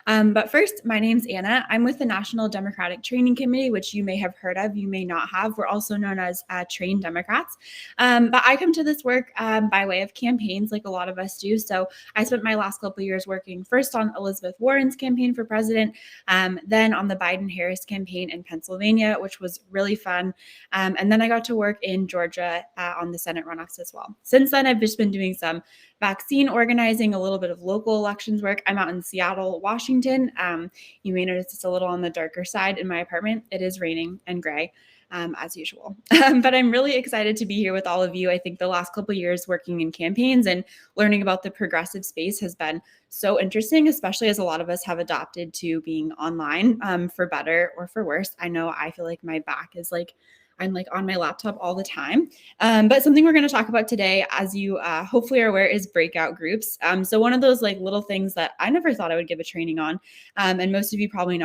But first, my name's Anna. I'm with the National Democratic Training Committee, which you may have heard of, you may not have. We're also known as Trained Democrats. But I come to this work by way of campaigns, like a lot of us do. So I spent my last couple of years working first on Elizabeth Warren's campaign for president, then on the Biden-Harris campaign in Pennsylvania, which was really fun. And then I got to work in Georgia on the Senate runoffs as well. Since then, I've just been doing some vaccine organizing, a little bit of local elections work. I'm out in Seattle, Washington. You may notice it's a little on the darker side in my apartment. It is raining and gray. As usual. But I'm really excited to be here with all of you. I think the last couple of years working in campaigns and learning about the progressive space has been so interesting, especially as a lot of us have adopted to being online for better or for worse. I know I feel like my back is like, I'm like on my laptop all the time. But something we're going to talk about today, as you hopefully are aware, is breakout groups. So one of those like little things that I never thought I would give a training on. And most of you probably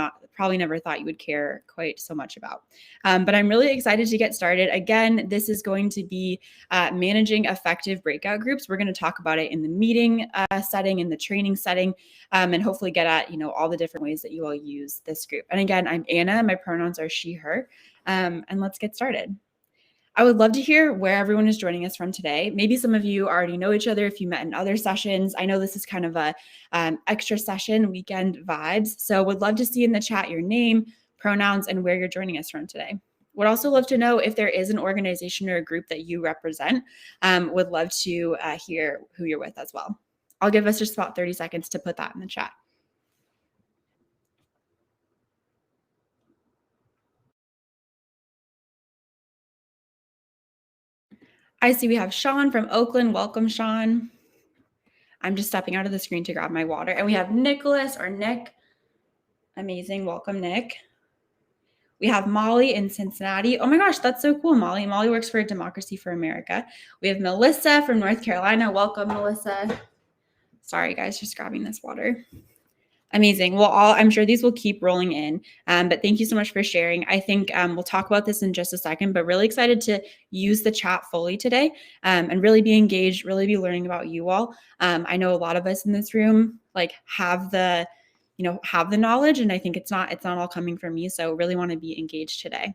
never thought you would care quite so much about. But I'm really excited to get started. Again, this is going to be managing effective breakout groups. We're going to talk about it in the meeting setting, in the training setting, and hopefully get at, all the different ways that you all use this group. And again, I'm Anna. My pronouns are she, her. And let's get started. I would love to hear where everyone is joining us from today. Maybe some of you already know each other if you met in other sessions. I know this is kind of a extra session, weekend vibes. So would love to see in the chat your name, pronouns, and where you're joining us from today. Would also love to know if there is an organization or a group that you represent. Would love to hear who you're with as well. I'll give us just about 30 seconds to put that in the chat. I see we have Sean from Oakland. Welcome, Sean. I'm just stepping out of the screen to grab my water. And we have Nicholas or Nick. Amazing. Welcome, Nick. We have Molly in Cincinnati. Oh my gosh, that's so cool, Molly. Molly works for Democracy for America. We have Melissa from North Carolina. Welcome, Melissa. Sorry, guys, just grabbing this water. Amazing. Well, I'm sure these will keep rolling in, but thank you so much for sharing. I think we'll talk about this in just a second, but really excited to use the chat fully today and really be engaged, really be learning about you all. I know a lot of us in this room have the knowledge, and I think it's not all coming from me. So really want to be engaged today.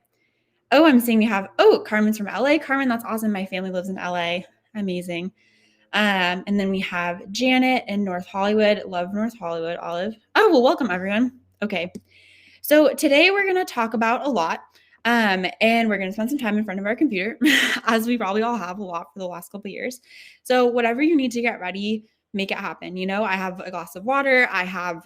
Oh, I'm seeing we have, Carmen's from LA. Carmen, that's awesome. My family lives in LA. Amazing. And then we have Janet in North Hollywood. Love North Hollywood, Olive. Oh, well, welcome everyone. Okay. So today we're going to talk about a lot. And we're going to spend some time in front of our computer, as we probably all have a lot for the last couple of years. So whatever you need to get ready, make it happen. I have a glass of water. I have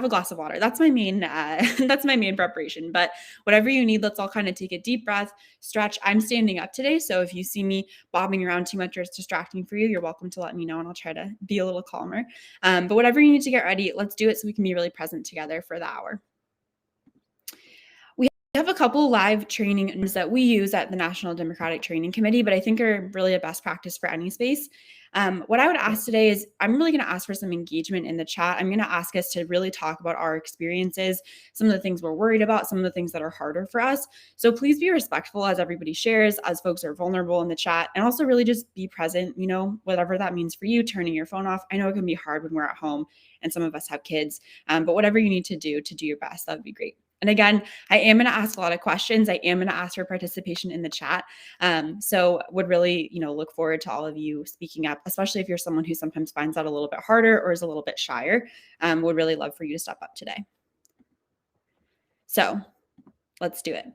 a glass of water. That's my main preparation. But whatever you need, let's all kind of take a deep breath, stretch. I'm standing up today, so if you see me bobbing around too much or it's distracting for you, you're welcome to let me know, and I'll try to be a little calmer. But whatever you need to get ready, let's do it so we can be really present together for the hour. We have a couple live trainings that we use at the National Democratic Training Committee, but I think are really a best practice for any space. What I would ask today is I'm really going to ask for some engagement in the chat. I'm going to ask us to really talk about our experiences, some of the things we're worried about, some of the things that are harder for us. So please be respectful as everybody shares, as folks are vulnerable in the chat, and also really just be present, whatever that means for you, turning your phone off. I know it can be hard when we're at home and some of us have kids, but whatever you need to do your best, that would be great. And again, I am going to ask a lot of questions. I am going to ask for participation in the chat. So would really, look forward to all of you speaking up, especially if you're someone who sometimes finds that a little bit harder or is a little bit shyer. Would really love for you to step up today. So let's do it.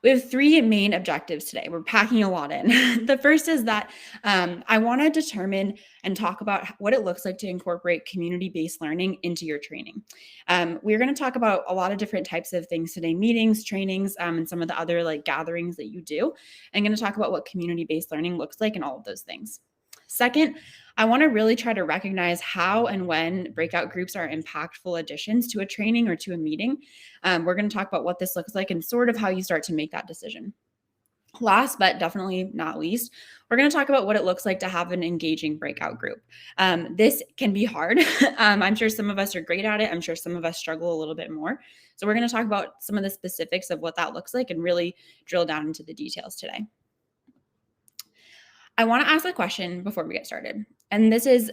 We have three main objectives today. We're packing a lot in. The first is that I want to determine and talk about what it looks like to incorporate community-based learning into your training. We're going to talk about a lot of different types of things today, meetings, trainings, and some of the other gatherings that you do. I'm going to talk about what community-based learning looks like and all of those things. Second, I want to really try to recognize how and when breakout groups are impactful additions to a training or to a meeting. We're going to talk about what this looks like and sort of how you start to make that decision. Last, but definitely not least, we're going to talk about what it looks like to have an engaging breakout group. This can be hard. I'm sure some of us are great at it. I'm sure some of us struggle a little bit more. So we're going to talk about some of the specifics of what that looks like and really drill down into the details today. I want to ask a question before we get started. And this is,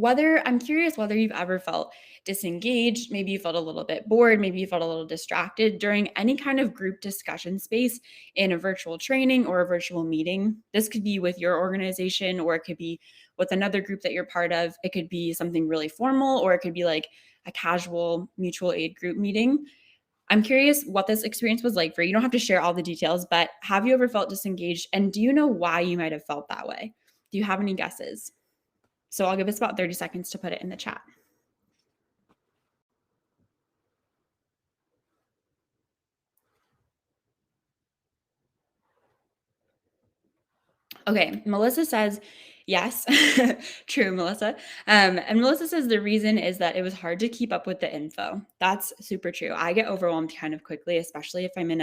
I'm curious whether you've ever felt disengaged, maybe you felt a little bit bored, maybe you felt a little distracted during any kind of group discussion space in a virtual training or a virtual meeting. This could be with your organization, or it could be with another group that you're part of. It could be something really formal, or it could be like a casual mutual aid group meeting. I'm curious what this experience was like for you. You don't have to share all the details, but have you ever felt disengaged? And do you know why you might have felt that way? Do you have any guesses? So I'll give us about 30 seconds to put it in the chat. Okay, Melissa says yes. True, Melissa. And Melissa says the reason is that it was hard to keep up with the info. That's super true. I get overwhelmed kind of quickly, especially if I'm in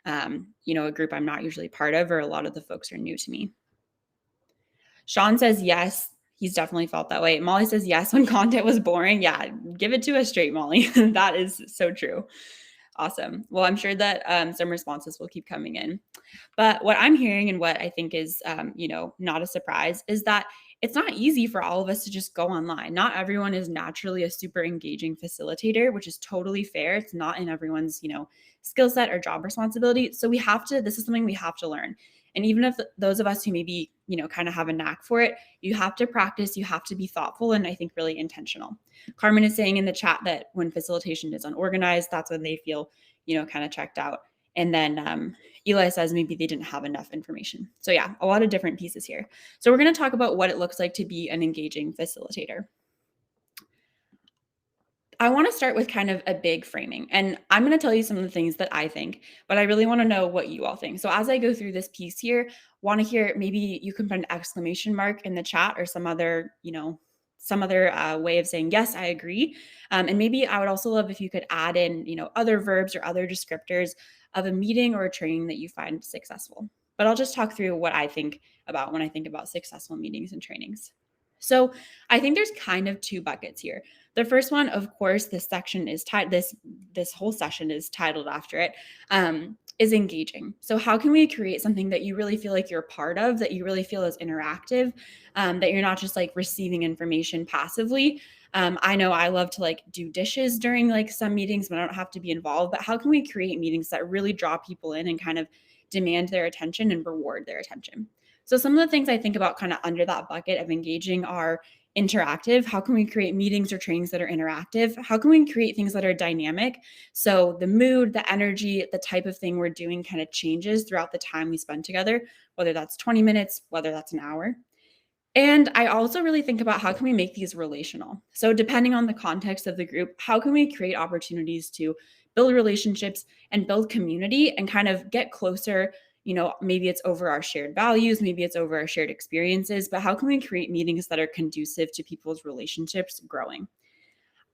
a group I'm not usually part of, or a lot of the folks are new to me. Sean says yes. He's definitely felt that way. Molly says yes when content was boring. Yeah, give it to us straight, Molly. That is so true. Awesome. Well, I'm sure that some responses will keep coming in. But what I'm hearing, and what I think is, not a surprise, is that it's not easy for all of us to just go online. Not everyone is naturally a super engaging facilitator, which is totally fair. It's not in everyone's, skill set or job responsibility. So this is something we have to learn. And even if those of us who maybe, kind of have a knack for it, you have to practice, you have to be thoughtful, and I think really intentional. Carmen is saying in the chat that when facilitation is unorganized, that's when they feel, kind of checked out. And then Eli says maybe they didn't have enough information. So yeah, a lot of different pieces here. So we're going to talk about what it looks like to be an engaging facilitator. I want to start with kind of a big framing, and I'm going to tell you some of the things that I think, but I really want to know what you all think. So as I go through this piece here, want to hear, maybe you can put an exclamation mark in the chat, or some other, way of saying, yes, I agree. And maybe I would also love if you could add in, other verbs or other descriptors of a meeting or a training that you find successful. But I'll just talk through what I think about when I think about successful meetings and trainings. So I think there's kind of two buckets here. The first one, of course, this whole session is titled after it, is engaging. So how can we create something that you really feel like you're part of, that you really feel is interactive, that you're not just like receiving information passively? I know I love to like do dishes during like some meetings, but I don't have to be involved. But how can we create meetings that really draw people in and kind of demand their attention and reward their attention? So some of the things I think about kind of under that bucket of engaging are interactive. How can we create meetings or trainings that are interactive? How can we create things that are dynamic? So the mood, the energy, the type of thing we're doing kind of changes throughout the time we spend together, whether that's 20 minutes, whether that's an hour. And I also really think about how can we make these relational? So depending on the context of the group, how can we create opportunities to build relationships and build community and kind of get closer? Maybe it's over our shared values, maybe it's over our shared experiences, but how can we create meetings that are conducive to people's relationships growing?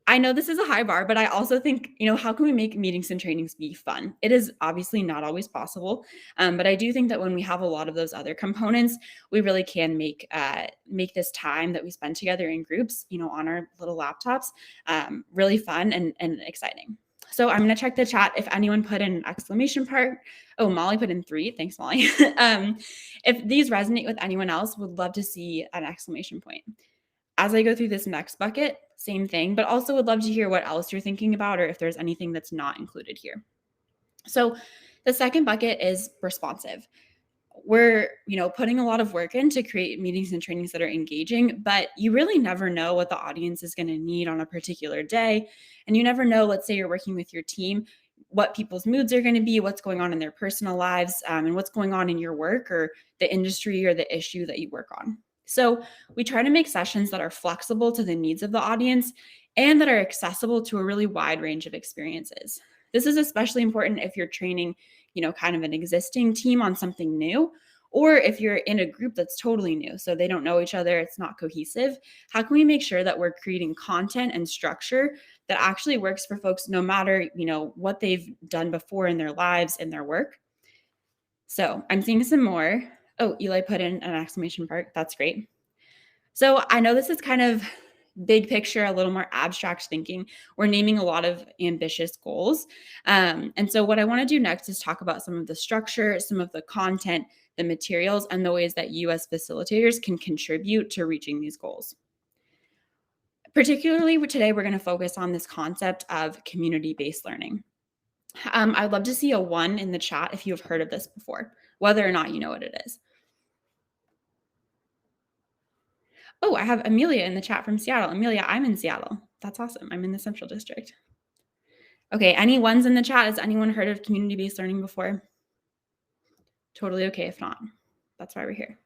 I know this is a high bar, but I also think, how can we make meetings and trainings be fun? It is obviously not always possible, but I do think that when we have a lot of those other components, we really can make this time that we spend together in groups, on our little laptops, really fun and exciting. So I'm going to check the chat if anyone put in an exclamation part. Oh, Molly put in 3. Thanks, Molly. If these resonate with anyone else, would love to see an exclamation point. As I go through this next bucket, same thing, but also would love to hear what else you're thinking about, or if there's anything that's not included here. So the second bucket is responsive. We're, putting a lot of work in to create meetings and trainings that are engaging, but you really never know what the audience is going to need on a particular day. And you never know, let's say you're working with your team, what people's moods are going to be, what's going on in their personal lives, and what's going on in your work or the industry or the issue that you work on. So we try to make sessions that are flexible to the needs of the audience and that are accessible to a really wide range of experiences. This is especially important if you're training, kind of an existing team on something new, or if you're in a group that's totally new, so they don't know each other, it's not cohesive. How can we make sure that we're creating content and structure that actually works for folks no matter, what they've done before in their lives and their work? So I'm seeing some more. Oh, Eli put in an exclamation mark. That's great. So I know this is kind of big picture, a little more abstract thinking. We're naming a lot of ambitious goals. And so what I want to do next is talk about some of the structure, some of the content, the materials, and the ways that you as facilitators can contribute to reaching these goals. Particularly today, we're going to focus on this concept of community-based learning. I'd love to see a 1 in the chat if you've heard of this before, whether or not you know what it is. Oh, I have Amelia in the chat from Seattle. Amelia, I'm in Seattle. That's awesome. I'm in the Central District. Okay, any 1s in the chat? Has anyone heard of community-based learning before? Totally okay if not. That's why we're here.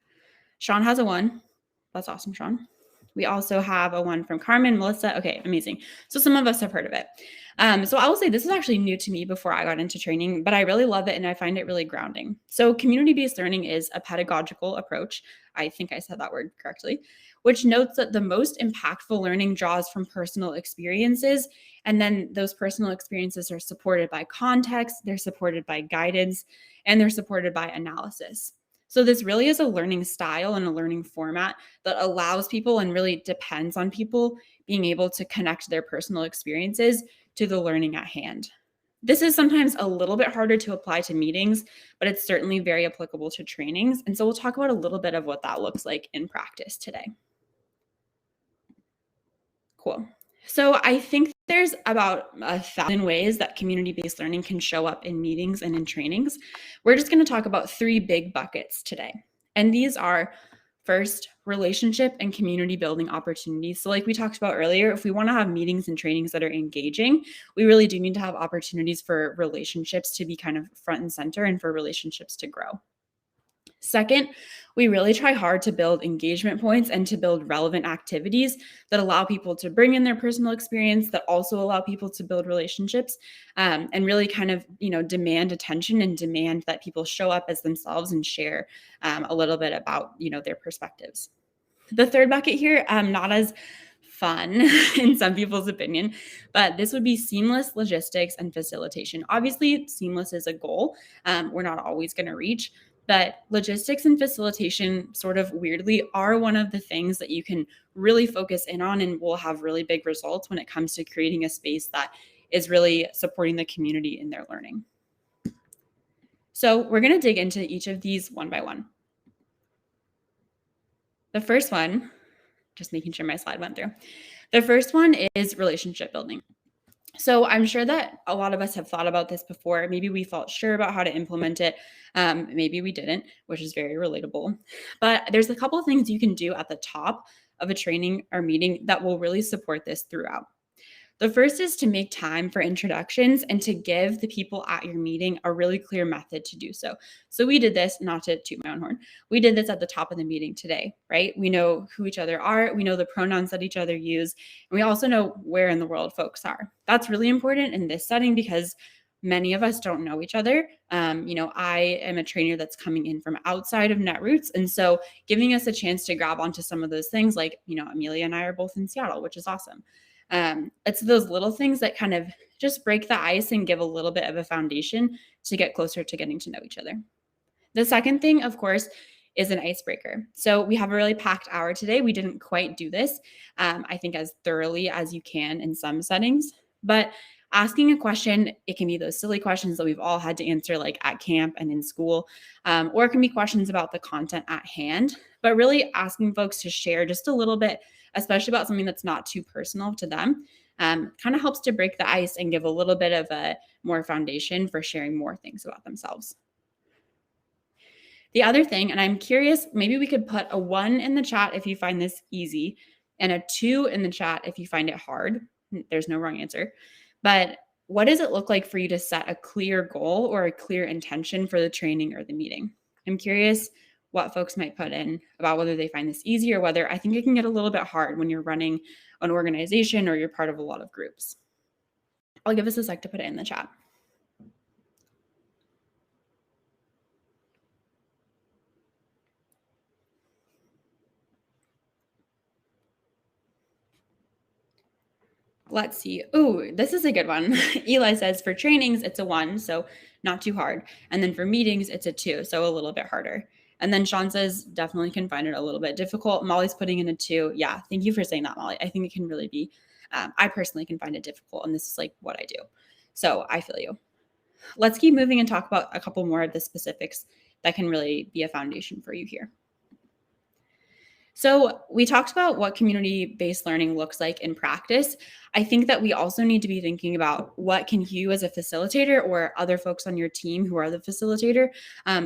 Sean has a 1. That's awesome, Sean. We also have a 1 from Carmen, Melissa. Okay, amazing. So some of us have heard of it. So I will say this is actually new to me before I got into training, but I really love it and I find it really grounding. So community-based learning is a pedagogical approach. I think I said that word correctly, which notes that the most impactful learning draws from personal experiences. And then those personal experiences are supported by context, they're supported by guidance, and they're supported by analysis. So this really is a learning style and a learning format that allows people and really depends on people being able to connect their personal experiences to the learning at hand. This is sometimes a little bit harder to apply to meetings, but it's certainly very applicable to trainings. And so we'll talk about a little bit of what that looks like in practice today. Cool. So I think there's about 1,000 ways that community-based learning can show up in meetings and in trainings. We're just going to talk about 3 big buckets today. And these are, first, relationship and community building opportunities. So like we talked about earlier, if we want to have meetings and trainings that are engaging, we really do need to have opportunities for relationships to be kind of front and center and for relationships to grow. Second, we really try hard to build engagement points and to build relevant activities that allow people to bring in their personal experience, that also allow people to build relationships, and really kind of, demand attention and demand that people show up as themselves and share a little bit about, their perspectives. The third bucket here, not as fun in some people's opinion, but this would be seamless logistics and facilitation. Obviously, seamless is a goal we're not always going to reach, but logistics and facilitation sort of weirdly are one of the things that you can really focus in on and will have really big results when it comes to creating a space that is really supporting the community in their learning. So we're going to dig into each of these one by one. The first one, just making sure my slide went through. The first one is relationship building. So I'm sure that a lot of us have thought about this before. Maybe we felt sure about how to implement it. Maybe we didn't, which is very relatable. But there's a couple of things you can do at the top of a training or meeting that will really support this throughout. The first is to make time for introductions and to give the people at your meeting a really clear method to do so. So we did this, not to toot my own horn, we did this at the top of the meeting today, right? We know who each other are, we know the pronouns that each other use, and we also know where in the world folks are. That's really important in this setting because many of us don't know each other. I am a trainer that's coming in from outside of Netroots. And so giving us a chance to grab onto some of those things, like, Amelia and I are both in Seattle, which is awesome. It's those little things that kind of just break the ice and give a little bit of a foundation to get closer to getting to know each other. The second thing, of course, is an icebreaker. So we have a really packed hour today. We didn't quite do this, I think, as thoroughly as you can in some settings, but asking a question, it can be those silly questions that we've all had to answer, like at camp and in school, or it can be questions about the content at hand, but really asking folks to share just a little bit, especially about something that's not too personal to them, kind of helps to break the ice and give a little bit of a more foundation for sharing more things about themselves. The other thing, and I'm curious, maybe we could put a 1 in the chat if you find this easy and a 2 in the chat if you find it hard. There's no wrong answer. But what does it look like for you to set a clear goal or a clear intention for the training or the meeting? I'm curious what folks might put in about whether they find this easy or whether I think it can get a little bit hard when you're running an organization or you're part of a lot of groups. I'll give us a sec to put it in the chat. Let's see. Oh, this is a good one. Eli says for trainings, it's a 1, so not too hard. And then for meetings, it's a 2, so a little bit harder. And then Sean says definitely can find it a little bit difficult. Molly's putting in a 2. Yeah, thank you for saying that, Molly. I think it can really be, I personally can find it difficult, and this is like what I do. So I feel you. Let's keep moving and talk about a couple more of the specifics that can really be a foundation for you here. So, we talked about what community-based learning looks like in practice. I think that we also need to be thinking about what can you as a facilitator or other folks on your team who are the facilitator,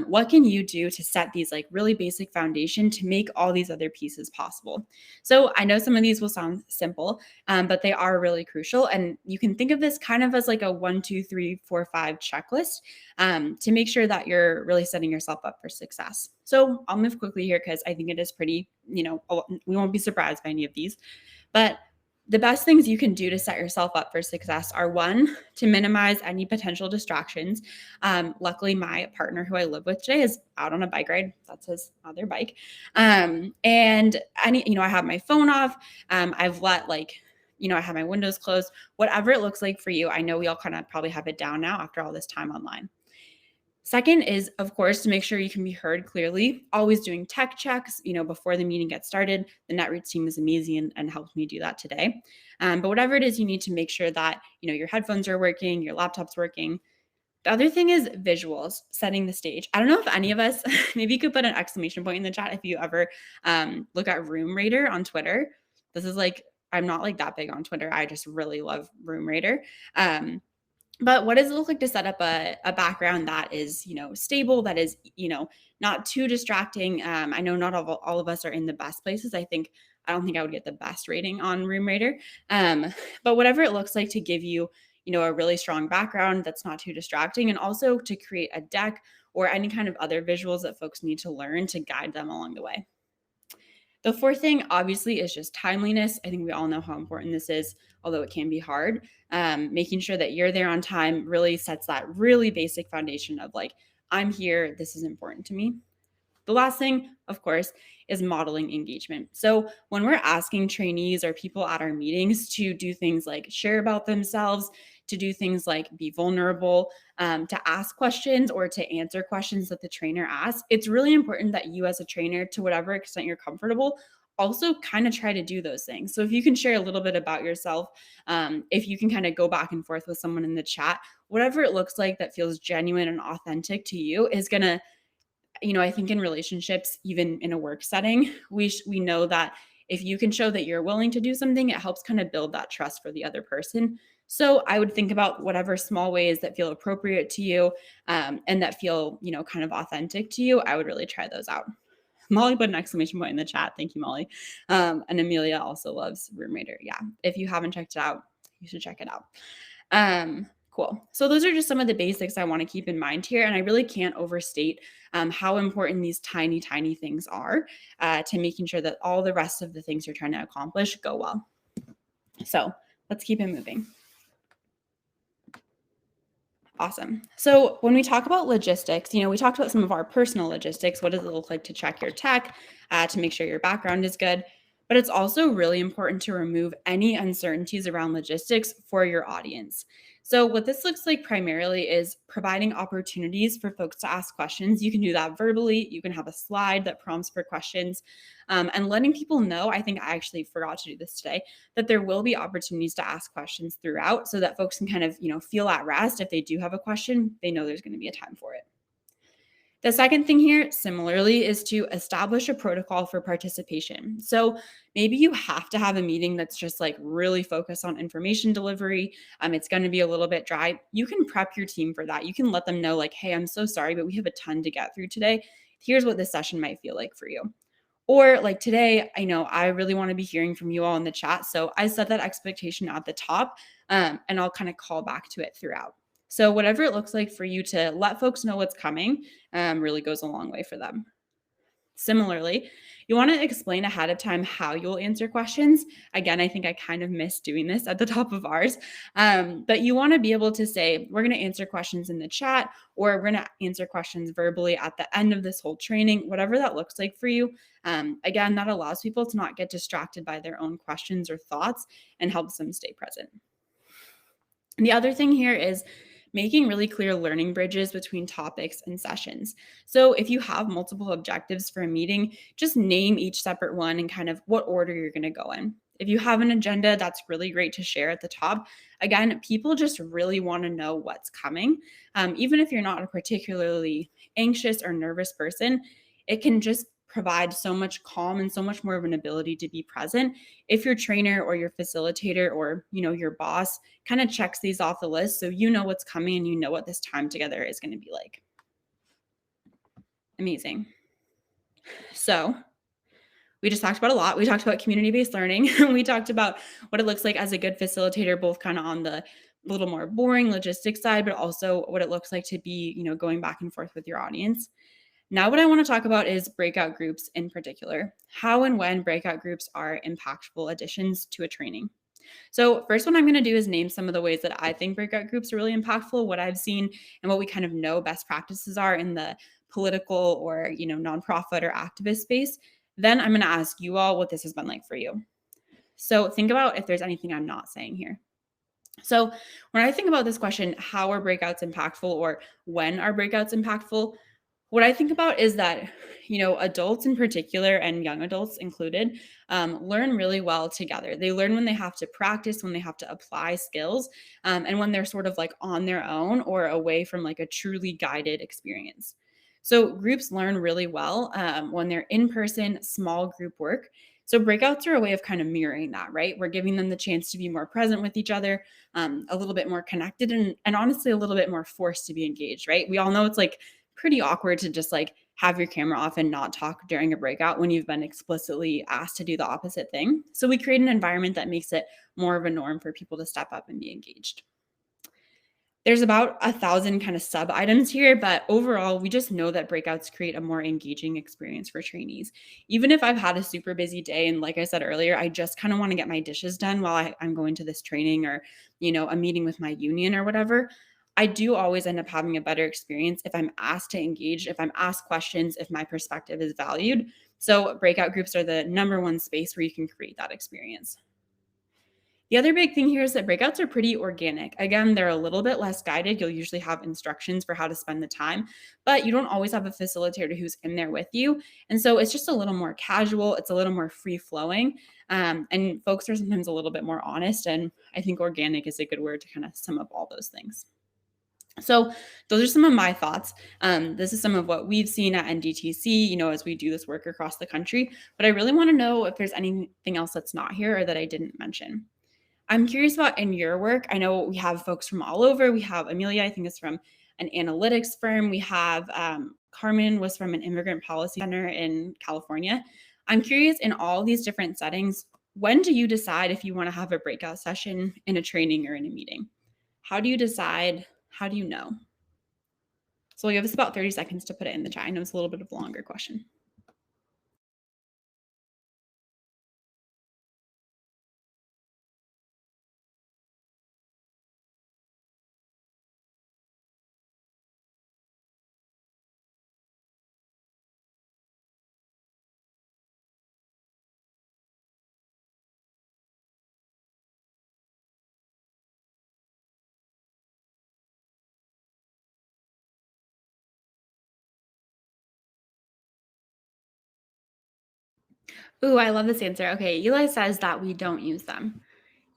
what can you do to set these like really basic foundation to make all these other pieces possible? So, I know some of these will sound simple, but they are really crucial. And you can think of this kind of as like a 1, 2, 3, 4, 5 checklist to make sure that you're really setting yourself up for success. So I'll move quickly here because I think it is pretty, we won't be surprised by any of these. But the best things you can do to set yourself up for success are one, to minimize any potential distractions. Luckily, my partner who I live with today is out on a bike ride. That's his other bike. And I have my phone off. I've let I have my windows closed, whatever it looks like for you. I know we all kind of probably have it down now after all this time online. Second is, of course, to make sure you can be heard clearly, always doing tech checks, before the meeting gets started. The Netroots team is amazing and helped me do that today. But whatever it is, you need to make sure that, your headphones are working, your laptop's working. The other thing is visuals, setting the stage. I don't know if any of us, maybe you could put an exclamation point in the chat if you ever look at Room Rater on Twitter. This is I'm not that big on Twitter. I just really love Room Rater. But what does it look like to set up a background that is, stable, that is, not too distracting? I know not all of us are in the best places. I don't think I would get the best rating on Room Rater. But whatever it looks like to give you, a really strong background that's not too distracting, and also to create a deck or any kind of other visuals that folks need to learn to guide them along the way. The fourth thing, obviously, is just timeliness. I think we all know how important this is, although it can be hard. Making sure that you're there on time really sets that really basic foundation of I'm here, this is important to me. The last thing, of course, is modeling engagement. So when we're asking trainees or people at our meetings to do things like share about themselves, to do things like be vulnerable, to ask questions or to answer questions that the trainer asks, it's really important that you as a trainer, to whatever extent you're comfortable, also kind of try to do those things. So if you can share a little bit about yourself, if you can kind of go back and forth with someone in the chat, whatever it looks like that feels genuine and authentic to you is going to, I think in relationships, even in a work setting, we know that if you can show that you're willing to do something, it helps kind of build that trust for the other person. So I would think about whatever small ways that feel appropriate to you, and that feel, kind of authentic to you. I would really try those out. Molly put an exclamation point in the chat. Thank you, Molly. And Amelia also loves Room Rater. Yeah, if you haven't checked it out, you should check it out. Cool. So those are just some of the basics I want to keep in mind here. And I really can't overstate how important these tiny, tiny things are to making sure that all the rest of the things you're trying to accomplish go well. So let's keep it moving. Awesome. So when we talk about logistics, we talked about some of our personal logistics. What does it look like to check your tech, to make sure your background is good? But it's also really important to remove any uncertainties around logistics for your audience. So what this looks like primarily is providing opportunities for folks to ask questions. You can do that verbally. You can have a slide that prompts for questions, and letting people know, I think I actually forgot to do this today, that there will be opportunities to ask questions throughout so that folks can kind of, feel at rest. If they do have a question, they know there's going to be a time for it. The second thing here, similarly, is to establish a protocol for participation. So maybe you have to have a meeting that's just really focused on information delivery. It's going to be a little bit dry. You can prep your team for that. You can let them know hey, I'm so sorry, but we have a ton to get through today. Here's what this session might feel like for you. Or today, I know I really want to be hearing from you all in the chat. So I set that expectation at the top, and I'll kind of call back to it throughout. So whatever it looks like for you to let folks know what's coming really goes a long way for them. Similarly, you want to explain ahead of time how you'll answer questions. Again, I think I kind of missed doing this at the top of ours, but you want to be able to say, we're going to answer questions in the chat, or we're going to answer questions verbally at the end of this whole training, whatever that looks like for you. Again, that allows people to not get distracted by their own questions or thoughts and helps them stay present. And the other thing here is making really clear learning bridges between topics and sessions. So if you have multiple objectives for a meeting, just name each separate one and kind of what order you're going to go in. If you have an agenda, that's really great to share at the top. Again, people just really want to know what's coming. Even if you're not a particularly anxious or nervous person, it can just provide so much calm and so much more of an ability to be present if your trainer or your facilitator or, your boss kind of checks these off the list, so you know what's coming and you know what this time together is going to be like. Amazing. So we just talked about a lot. We talked about community-based learning. We talked about what it looks like as a good facilitator, both kind of on the little more boring logistics side, but also what it looks like to be, going back and forth with your audience. Now, what I want to talk about is breakout groups in particular, how and when breakout groups are impactful additions to a training. So first, what I'm going to do is name some of the ways that I think breakout groups are really impactful, what I've seen, and what we kind of know best practices are in the political or, nonprofit or activist space. Then I'm going to ask you all what this has been like for you. So think about if there's anything I'm not saying here. So when I think about this question, how are breakouts impactful or when are breakouts impactful? What I think about is that, adults in particular and young adults included learn really well together. They learn when they have to practice, when they have to apply skills, and when they're sort of like on their own or away from like a truly guided experience. So groups learn really well when they're in person, small group work. So breakouts are a way of kind of mirroring that, right? We're giving them the chance to be more present with each other, a little bit more connected, and honestly, a little bit more forced to be engaged, right? We all know it's like pretty awkward to just like have your camera off and not talk during a breakout when you've been explicitly asked to do the opposite thing. So we create an environment that makes it more of a norm for people to step up and be engaged. There's about 1,000 kind of sub items here, but overall, we just know that breakouts create a more engaging experience for trainees. Even if I've had a super busy day, and like I said earlier, I just kind of want to get my dishes done while I'm going to this training or, a meeting with my union or whatever, I do always end up having a better experience if I'm asked to engage, if I'm asked questions, if my perspective is valued. So breakout groups are the number one space where you can create that experience. The other big thing here is that breakouts are pretty organic. Again, they're a little bit less guided. You'll usually have instructions for how to spend the time, but you don't always have a facilitator who's in there with you. And so it's just a little more casual. It's a little more free flowing. And folks are sometimes a little bit more honest. And I think organic is a good word to kind of sum up all those things. So those are some of my thoughts. This is some of what we've seen at NDTC, as we do this work across the country. But I really want to know if there's anything else that's not here or that I didn't mention. I'm curious about in your work. I know we have folks from all over. We have Amelia, I think is from an analytics firm. We have Carmen was from an immigrant policy center in California. I'm curious in all these different settings, when do you decide if you want to have a breakout session in a training or in a meeting? How do you decide? How do you know? So we'll give us about 30 seconds to put it in the chat. I know it's a little bit of a longer question. Ooh, I love this answer. Okay, Eli says that we don't use them.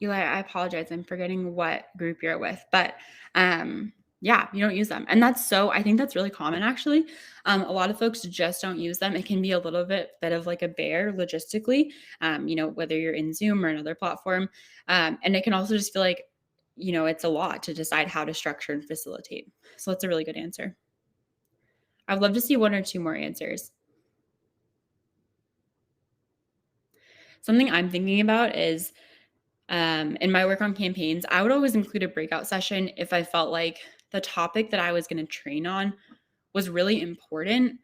Eli, I apologize. I'm forgetting what group you're with, but yeah, you don't use them. And I think that's really common actually. A lot of folks just don't use them. It can be a little bit of like a bear logistically, whether you're in Zoom or another platform. And it can also just feel like, it's a lot to decide how to structure and facilitate. So that's a really good answer. I'd love to see one or two more answers. Something I'm thinking about is in my work on campaigns, I would always include a breakout session if I felt like the topic that I was going to train on was really important,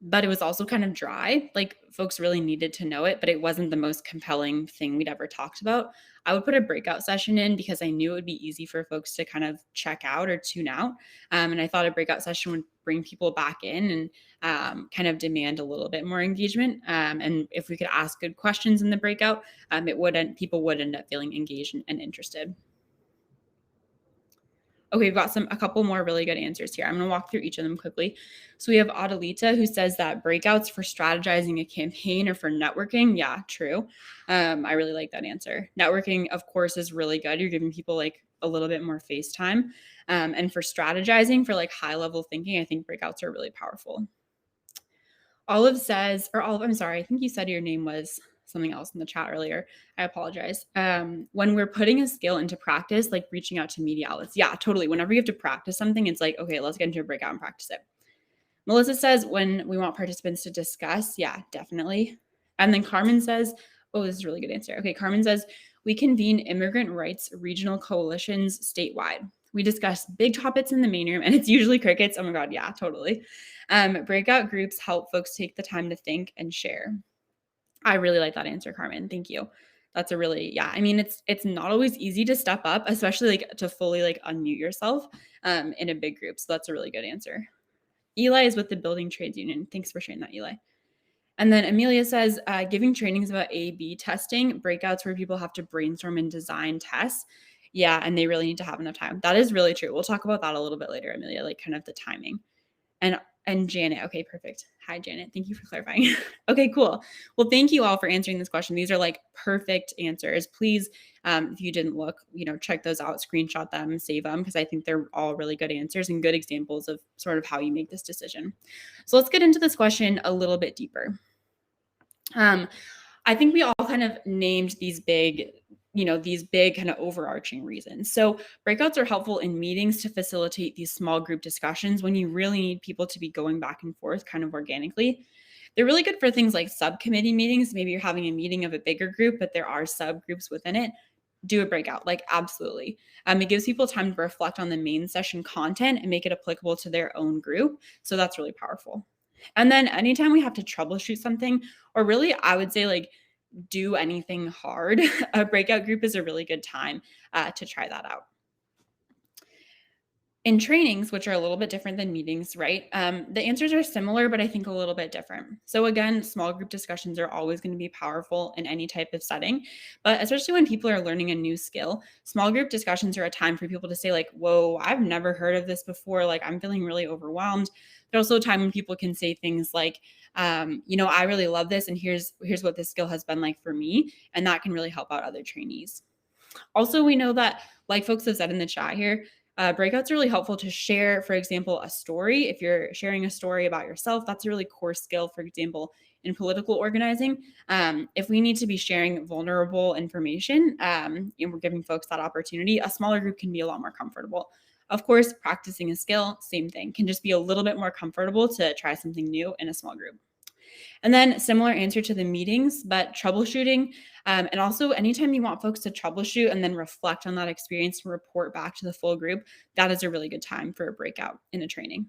but it was also kind of dry. Like folks really needed to know it, but it wasn't the most compelling thing we'd ever talked about. I would put a breakout session in because I knew it would be easy for folks to kind of check out or tune out. And I thought a breakout session would bring people back in and kind of demand a little bit more engagement. And if we could ask good questions in the breakout, people would end up feeling engaged and interested. Okay, we've got a couple more really good answers here. I'm going to walk through each of them quickly. So we have Adelita who says that breakouts for strategizing a campaign or for networking. Yeah, true. I really like that answer. Networking, of course, is really good. You're giving people like a little bit more face time. And for strategizing, for like high level thinking, I think breakouts are really powerful. Olive says, or Olive, I'm sorry, I think you said your name was something else in the chat earlier. I apologize. When we're putting a skill into practice, like reaching out to media outlets. Yeah, totally. Whenever you have to practice something, it's like, okay, let's get into a breakout and practice it. Melissa says, when we want participants to discuss, yeah, definitely. And then Carmen says, oh, this is a really good answer. Okay, Carmen says, we convene immigrant rights regional coalitions statewide. We discuss big topics in the main room, and it's usually crickets. Oh my God, yeah, totally. Breakout groups help folks take the time to think and share. I really like that answer, Carmen. Thank you. That's a really, yeah. I mean, it's not always easy to step up, especially like to fully like unmute yourself in a big group. So that's a really good answer. Eli is with the Building Trades Union. Thanks for sharing that, Eli. And then Amelia says, giving trainings about A/B testing, breakouts where people have to brainstorm and design tests. Yeah, and they really need to have enough time. That is really true. We'll talk about that a little bit later, Amelia, like kind of the timing. And Janet, okay, perfect. Hi, Janet. Thank you for clarifying. Okay, cool. Well, thank you all for answering this question. These are like perfect answers. Please, if you didn't look, check those out, screenshot them, save them, because I think they're all really good answers and good examples of sort of how you make this decision. So let's get into this question a little bit deeper. I think we all kind of named these big kind of overarching reasons. So breakouts are helpful in meetings to facilitate these small group discussions when you really need people to be going back and forth kind of organically. They're really good for things like subcommittee meetings. Maybe you're having a meeting of a bigger group, but there are subgroups within it. Do a breakout, like absolutely. It gives people time to reflect on the main session content and make it applicable to their own group. So that's really powerful. And then anytime we have to troubleshoot something, or really, I would say like do anything hard, a breakout group is a really good time to try that out. In trainings, which are a little bit different than meetings, right? The answers are similar, but I think a little bit different. So again, small group discussions are always going to be powerful in any type of setting, but especially when people are learning a new skill, small group discussions are a time for people to say like, whoa, I've never heard of this before. Like I'm feeling really overwhelmed. There's also a time when people can say things like, I really love this, and here's what this skill has been like for me, and that can really help out other trainees. Also, we know that, like folks have said in the chat here, breakouts are really helpful to share, for example, a story. If you're sharing a story about yourself, that's a really core skill, for example, in political organizing. If we need to be sharing vulnerable information and we're giving folks that opportunity, a smaller group can be a lot more comfortable. Of course, practicing a skill, same thing, can just be a little bit more comfortable to try something new in a small group. And then similar answer to the meetings, but troubleshooting. And also anytime you want folks to troubleshoot and then reflect on that experience and report back to the full group, that is a really good time for a breakout in a training.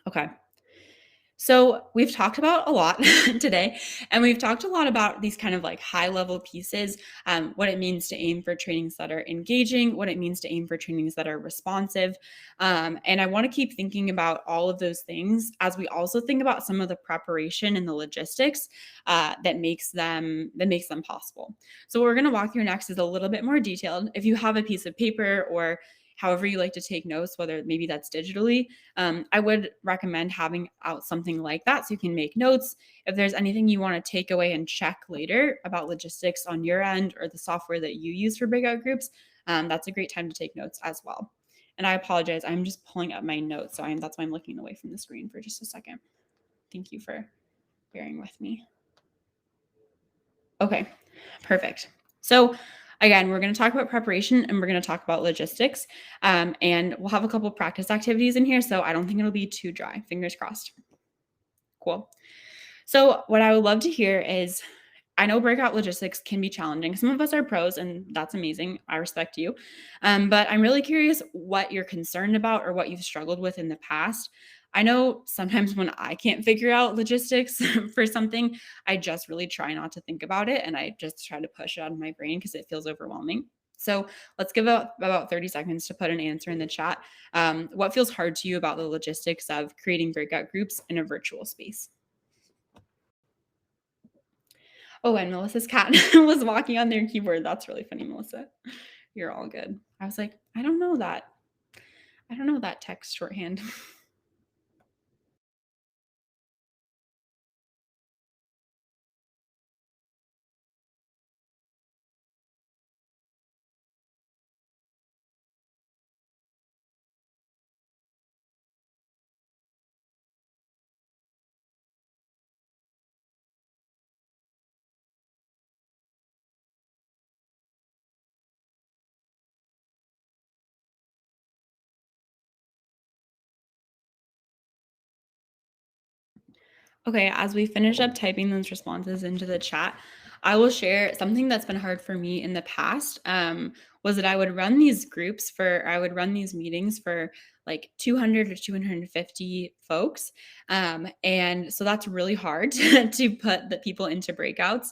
Okay. So we've talked about a lot today, and we've talked a lot about these kind of like high level pieces, what it means to aim for trainings that are engaging, what it means to aim for trainings that are responsive. And I want to keep thinking about all of those things as we also think about some of the preparation and the logistics that makes them possible. So what we're going to walk through next is a little bit more detailed. If you have a piece of paper or however you like to take notes, whether maybe that's digitally, I would recommend having out something like that so you can make notes. If there's anything you want to take away and check later about logistics on your end or the software that you use for breakout groups, that's a great time to take notes as well. And I apologize, I'm just pulling up my notes, so that's why I'm looking away from the screen for just a second. Thank you for bearing with me. Okay, perfect. So again, we're going to talk about preparation and we're going to talk about logistics. And we'll have a couple practice activities in here, so I don't think it'll be too dry. Fingers crossed. Cool. So what I would love to hear is, I know breakout logistics can be challenging. Some of us are pros, and that's amazing. I respect you. But I'm really curious what you're concerned about or what you've struggled with in the past. I know sometimes when I can't figure out logistics for something, I just really try not to think about it, and I just try to push it out of my brain because it feels overwhelming. So let's give about 30 seconds to put an answer in the chat. What feels hard to you about the logistics of creating breakout groups in a virtual space? Oh, and Melissa's cat was walking on their keyboard. That's really funny, Melissa. You're all good. I was like, I don't know that. I don't know that text shorthand. Okay, as we finish up typing those responses into the chat, I will share something that's been hard for me in the past. Was that I would run these I would run these meetings for like 200 or 250 folks. And so that's really hard to put the people into breakouts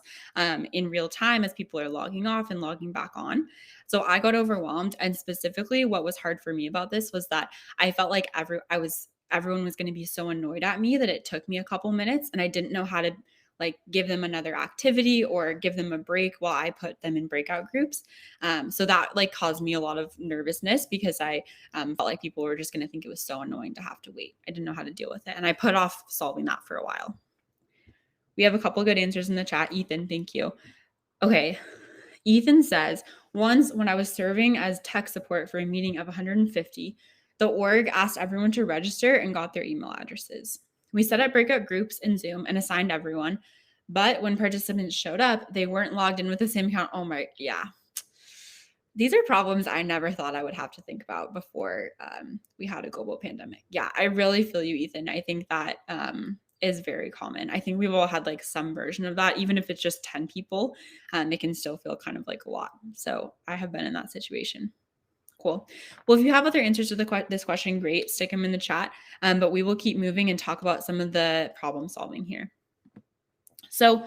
in real time as people are logging off and logging back on. So I got overwhelmed. And specifically, what was hard for me about this was that I felt like everyone was going to be so annoyed at me that it took me a couple minutes and I didn't know how to like give them another activity or give them a break while I put them in breakout groups. So that like caused me a lot of nervousness because I felt like people were just going to think it was so annoying to have to wait. I didn't know how to deal with it. And I put off solving that for a while. We have a couple good answers in the chat. Ethan, thank you. Okay. Ethan says, once when I was serving as tech support for a meeting of 150, the org asked everyone to register and got their email addresses. We set up breakout groups in Zoom and assigned everyone. But when participants showed up, they weren't logged in with the same account. Oh my, yeah. These are problems I never thought I would have to think about before we had a global pandemic. Yeah, I really feel you, Ethan. I think that is very common. I think we've all had like some version of that, even if it's just 10 people, it can still feel kind of like a lot. So I have been in that situation. Cool. Well, if you have other answers to this question, great, stick them in the chat. But we will keep moving and talk about some of the problem solving here. So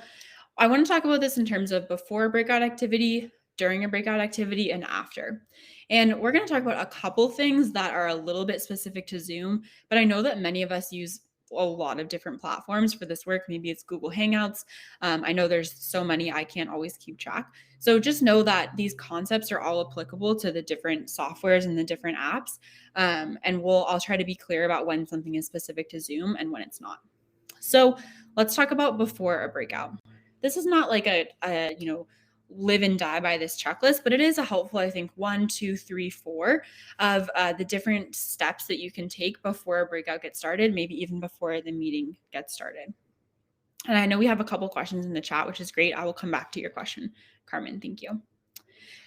I want to talk about this in terms of before a breakout activity, during a breakout activity, and after. And we're going to talk about a couple things that are a little bit specific to Zoom, but I know that many of us use a lot of different platforms for this work. Maybe it's Google Hangouts. I know there's so many, I can't always keep track. So just know that these concepts are all applicable to the different softwares and the different apps. And I'll try to be clear about when something is specific to Zoom and when it's not. So let's talk about before a breakout. This is not like a live and die by this checklist, but it is a helpful, I think, 1, 2, 3, 4 of the different steps that you can take before a breakout gets started, maybe even before the meeting gets started. And I know we have a couple questions in the chat, which is great. I will come back to your question, Carmen. Thank you.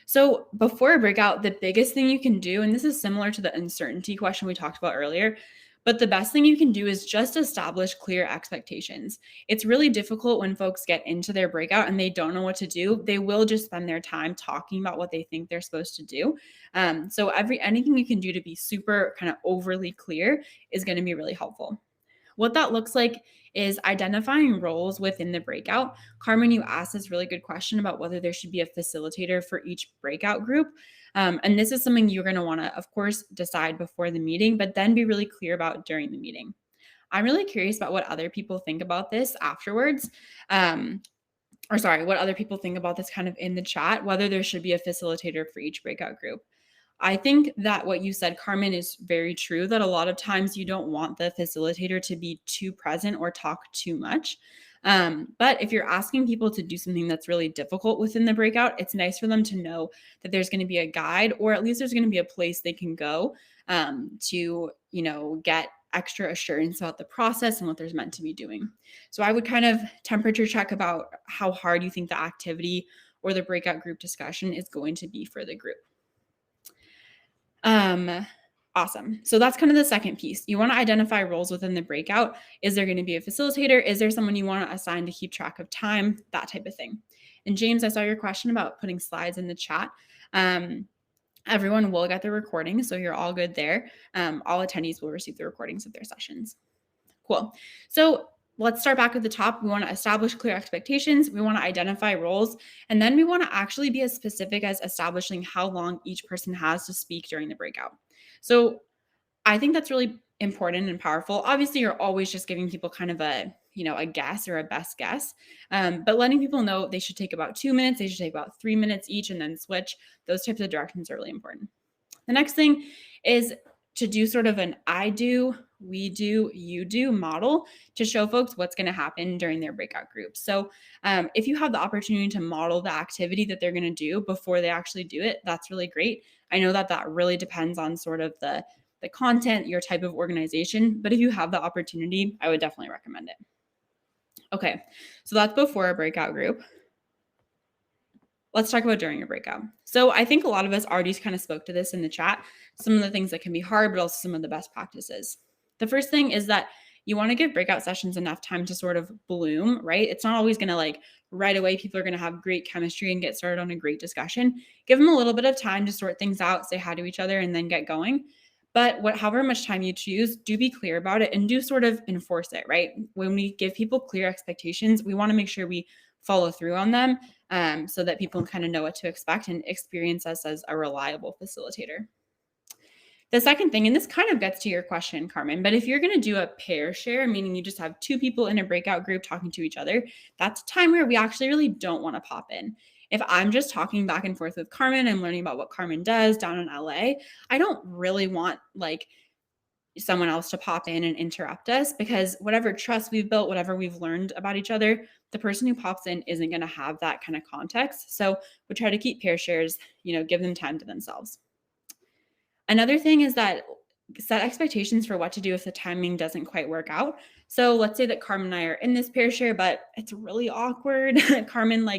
So before a breakout, the biggest thing you can do, and this is similar to the uncertainty question we talked about earlier, but the best thing you can do is just establish clear expectations. It's really difficult when folks get into their breakout and they don't know what to do. They will just spend their time talking about what they think they're supposed to do. So anything you can do to be super kind of overly clear is going to be really helpful. What that looks like is identifying roles within the breakout. Carmen, you asked this really good question about whether there should be a facilitator for each breakout group. And this is something you're going to want to, of course, decide before the meeting, but then be really clear about during the meeting. I'm really curious about what other people think about this afterwards. What other people think about this kind of in the chat, whether there should be a facilitator for each breakout group. I think that what you said, Carmen, is very true, that a lot of times you don't want the facilitator to be too present or talk too much. But if you're asking people to do something that's really difficult within the breakout, it's nice for them to know that there's going to be a guide, or at least there's going to be a place they can go to, get extra assurance about the process and what there's meant to be doing. So I would kind of temperature check about how hard you think the activity or the breakout group discussion is going to be for the group. Awesome. So that's kind of the second piece. You want to identify roles within the breakout. Is there going to be a facilitator? Is there someone you want to assign to keep track of time? That type of thing. And James, I saw your question about putting slides in the chat. Everyone will get the recording, so you're all good there. All attendees will receive the recordings of their sessions. Cool. So let's start back at the top. We want to establish clear expectations. We want to identify roles. And then we want to actually be as specific as establishing how long each person has to speak during the breakout. So I think that's really important and powerful. Obviously, you're always just giving people kind of a guess or a best guess. But letting people know they should take about 2 minutes, they should take about 3 minutes each and then switch. Those types of directions are really important. The next thing is to do sort of an I do, we do, you do model to show folks what's going to happen during their breakout groups. So if you have the opportunity to model the activity that they're going to do before they actually do it, that's really great. I know that really depends on sort of the content, your type of organization, but if you have the opportunity, I would definitely recommend it. Okay, so that's before a breakout group. Let's talk about during a breakout. So I think a lot of us already kind of spoke to this in the chat, some of the things that can be hard, but also some of the best practices. The first thing is that you want to give breakout sessions enough time to sort of bloom, right? It's not always going to like right away, people are going to have great chemistry and get started on a great discussion. Give them a little bit of time to sort things out, say hi to each other, and then get going. But however much time you choose, do be clear about it and do sort of enforce it, right? When we give people clear expectations, we want to make sure we follow through on them, so that people kind of know what to expect and experience us as a reliable facilitator. The second thing, and this kind of gets to your question, Carmen, but if you're going to do a pair share, meaning you just have two people in a breakout group talking to each other, that's a time where we actually really don't want to pop in. If I'm just talking back and forth with Carmen, I'm learning about what Carmen does down in LA, I don't really want like someone else to pop in and interrupt us, because whatever trust we've built, whatever we've learned about each other, the person who pops in isn't going to have that kind of context. So we try to keep pair shares, give them time to themselves. Another thing is that set expectations for what to do if the timing doesn't quite work out. So let's say that Carmen and I are in this pair share, but it's really awkward. Carmen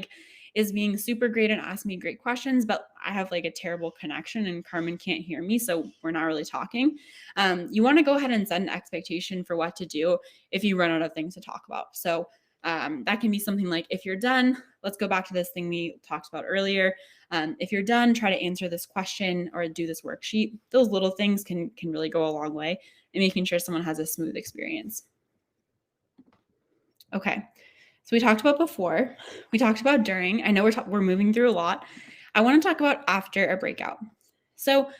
is being super great and asking me great questions, but I have a terrible connection and Carmen can't hear me, so we're not really talking. You want to go ahead and set an expectation for what to do if you run out of things to talk about. So that can be something like, if you're done, let's go back to this thing we talked about earlier. If you're done, try to answer this question or do this worksheet. Those little things can really go a long way in making sure someone has a smooth experience. Okay, so we talked about before, we talked about during. I know we're moving through a lot. I want to talk about after a breakout. So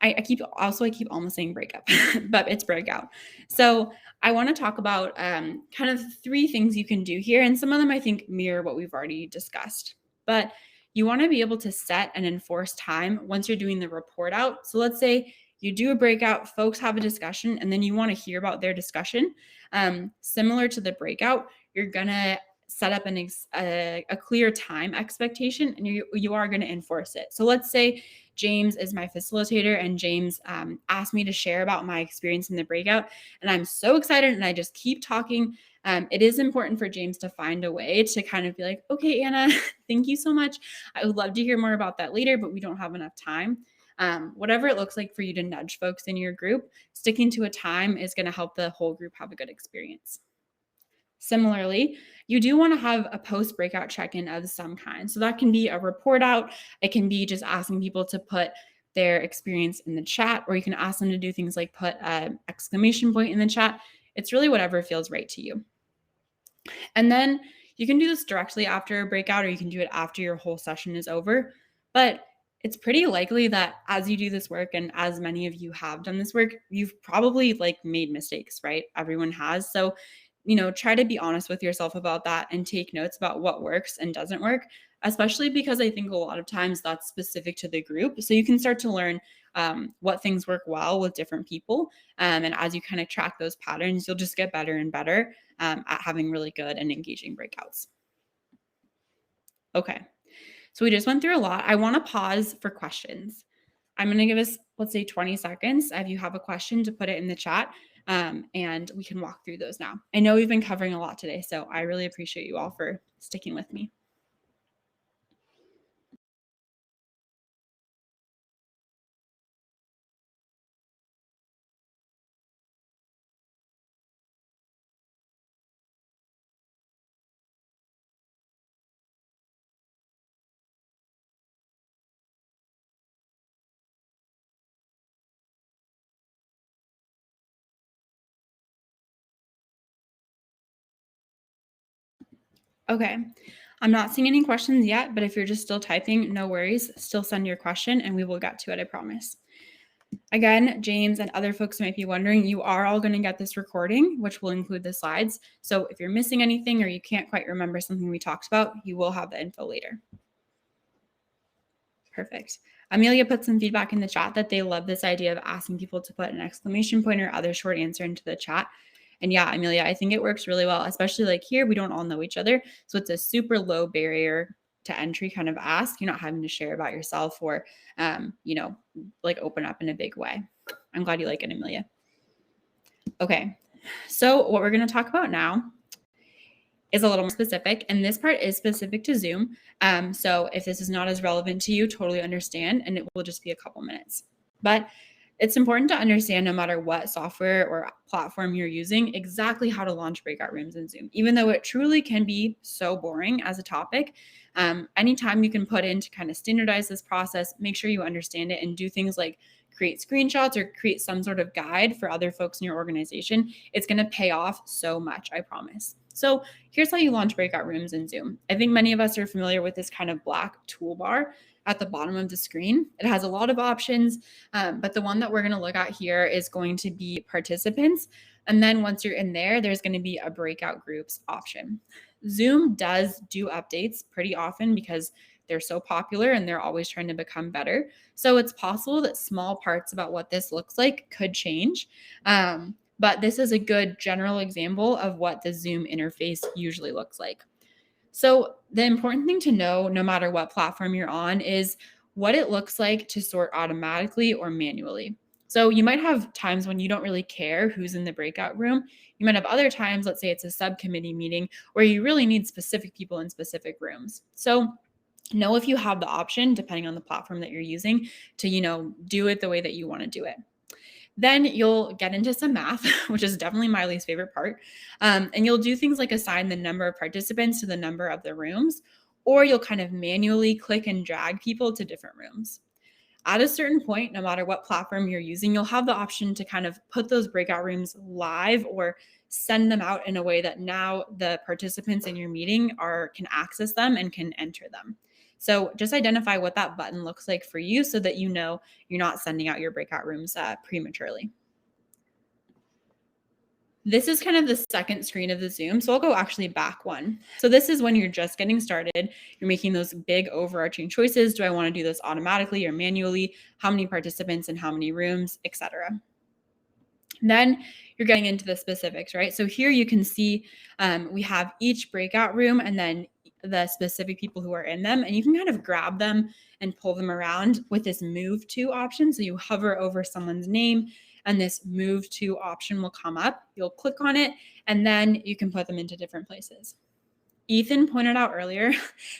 I keep almost saying breakup, but it's breakout. So I want to talk about kind of 3 things you can do here. And some of them I think mirror what we've already discussed. But you want to be able to set and enforce time once you're doing the report out. So let's say you do a breakout, folks have a discussion, and then you want to hear about their discussion. Similar to the breakout, you're going to set up a clear time expectation, and you are going to enforce it. So let's say James is my facilitator, and James asked me to share about my experience in the breakout, and I'm so excited, and I just keep talking. It is important for James to find a way to kind of be like, okay, Anna, thank you so much. I would love to hear more about that later, but we don't have enough time. Whatever it looks like for you to nudge folks in your group, sticking to a time is going to help the whole group have a good experience. Similarly, you do want to have a post-breakout check-in of some kind. So that can be a report out. It can be just asking people to put their experience in the chat, or you can ask them to do things like put an exclamation point in the chat. It's really whatever feels right to you. And then you can do this directly after a breakout, or you can do it after your whole session is over. But it's pretty likely that as you do this work, and as many of you have done this work, you've probably made mistakes, right? Everyone has. So try to be honest with yourself about that and take notes about what works and doesn't work, especially because I think a lot of times that's specific to the group. So you can start to learn what things work well with different people. And as you kind of track those patterns, you'll just get better and better at having really good and engaging breakouts. Okay, so we just went through a lot. I want to pause for questions. I'm going to give us, let's say 20 seconds. If you have a question, to put it in the chat. And we can walk through those now. I know we've been covering a lot today, so I really appreciate you all for sticking with me. Okay, I'm not seeing any questions yet, but if you're just still typing, no worries. Still send your question and we will get to it, I promise. Again, James and other folks might be wondering, you are all going to get this recording, which will include the slides. So if you're missing anything or you can't quite remember something we talked about, you will have the info later. Perfect. Amelia put some feedback in the chat that they love this idea of asking people to put an exclamation point or other short answer into the chat. And yeah, Amelia, I think it works really well, especially here, we don't all know each other. So it's a super low barrier to entry kind of ask. You're not having to share about yourself or, open up in a big way. I'm glad you like it, Amelia. Okay, so what we're going to talk about now is a little more specific, and this part is specific to Zoom. So if this is not as relevant to you, totally understand, and it will just be a couple minutes. But It's important to understand, no matter what software or platform you're using, exactly how to launch breakout rooms in Zoom. Even though it truly can be so boring as a topic, anytime you can put in to kind of standardize this process, make sure you understand it and do things like create screenshots or create some sort of guide for other folks in your organization, it's going to pay off so much, I promise. So here's how you launch breakout rooms in Zoom. I think many of us are familiar with this kind of black toolbar at the bottom of the screen. It has a lot of options, but the one that we're going to look at here is going to be participants. And then once you're in there, there's going to be a breakout groups option. Zoom does do updates pretty often because they're so popular and they're always trying to become better. So it's possible that small parts about what this looks like could change. But this is a good general example of what the Zoom interface usually looks like. So the important thing to know, no matter what platform you're on, is what it looks like to sort automatically or manually. So you might have times when you don't really care who's in the breakout room. You might have other times, let's say it's a subcommittee meeting, where you really need specific people in specific rooms. So know if you have the option, depending on the platform that you're using, to do it the way that you want to do it. Then you'll get into some math, which is definitely my least favorite part. And you'll do things like assign the number of participants to the number of the rooms, or you'll kind of manually click and drag people to different rooms. At a certain point, no matter what platform you're using, you'll have the option to kind of put those breakout rooms live or send them out in a way that now the participants in your meeting can access them and can enter them. So just identify what that button looks like for you so that you know you're not sending out your breakout rooms prematurely. This is kind of the second screen of the Zoom. So I'll go actually back one. So this is when you're just getting started. You're making those big overarching choices. Do I want to do this automatically or manually? How many participants and how many rooms, etc. Then you're getting into the specifics, right? So here you can see we have each breakout room and then the specific people who are in them, and you can kind of grab them and pull them around with this move to option. So you hover over someone's name and this move to option will come up. You'll click on it and then you can put them into different places. Ethan pointed out earlier,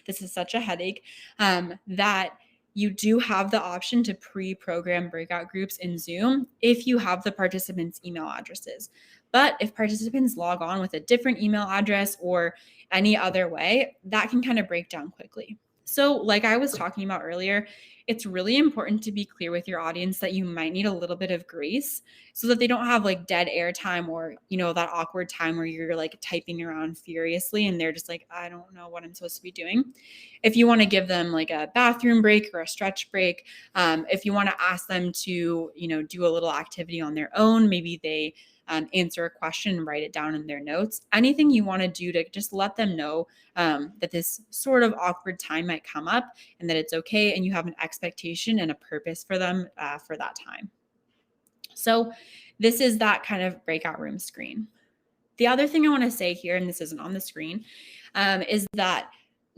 this is such a headache, that you do have the option to pre-program breakout groups in Zoom if you have the participants' email addresses. But if participants log on with a different email address or any other way, that can kind of break down quickly. So like I was talking about earlier, it's really important to be clear with your audience that you might need a little bit of grace so that they don't have like dead air time or, that awkward time where you're like typing around furiously and they're just like, I don't know what I'm supposed to be doing. If you want to give them like a bathroom break or a stretch break, if you want to ask them to, do a little activity on their own, maybe they answer a question and write it down in their notes. Anything you want to do to just let them know that this sort of awkward time might come up and that it's okay and you have an expectation and a purpose for them for that time. So this is that kind of breakout room screen. The other thing I want to say here, and this isn't on the screen, is that